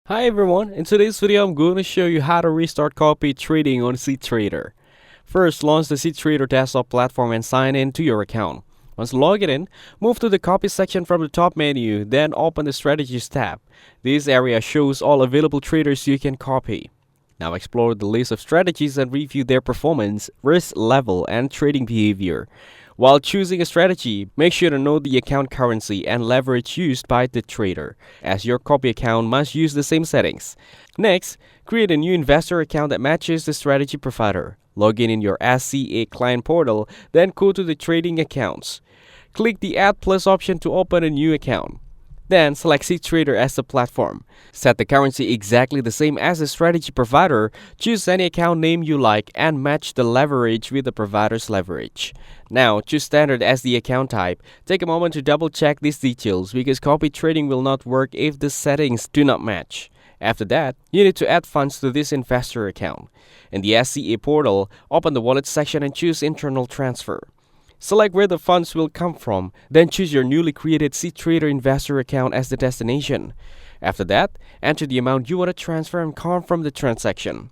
Hi everyone, in today's video I'm going to show you how to restart copy trading on cTrader. First, launch the cTrader desktop platform and sign in to your account. Once logged in, move to the copy section from the top menu, then open the strategies tab. This area shows all available traders you can copy. Now explore the list of strategies and review their performance, risk level, and trading behavior. While choosing a strategy, make sure to know the account currency and leverage used by the trader, as your copy account must use the same settings. Next, create a new investor account that matches the strategy provider. Log in your SCA client portal, then go to the trading accounts. Click the Add Plus option to open a new account. Then select cTrader as the platform. Set the currency exactly the same as the strategy provider, choose any account name you like, and match the leverage with the provider's leverage. Now, choose standard as the account type. Take a moment to double check these details because copy trading will not work if the settings do not match. After that, you need to add funds to this investor account. In the SCA portal, open the wallet section and choose internal transfer. Select where the funds will come from, then choose your newly created cTrader investor account as the destination. After that, enter the amount you want to transfer and confirm the transaction.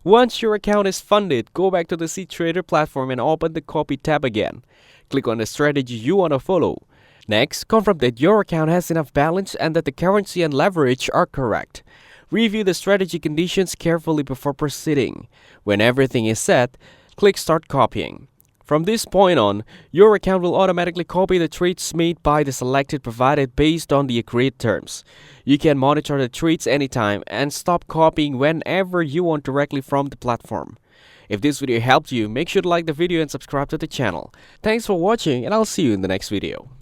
Once your account is funded, go back to the cTrader platform and open the Copy tab again. Click on the strategy you want to follow. Next, confirm that your account has enough balance and that the currency and leverage are correct. Review the strategy conditions carefully before proceeding. When everything is set, click Start Copying. From this point on, your account will automatically copy the trades made by the selected provider based on the agreed terms. You can monitor the trades anytime and stop copying whenever you want directly from the platform. If this video helped you, make sure to like the video and subscribe to the channel. Thanks for watching, and I'll see you in the next video.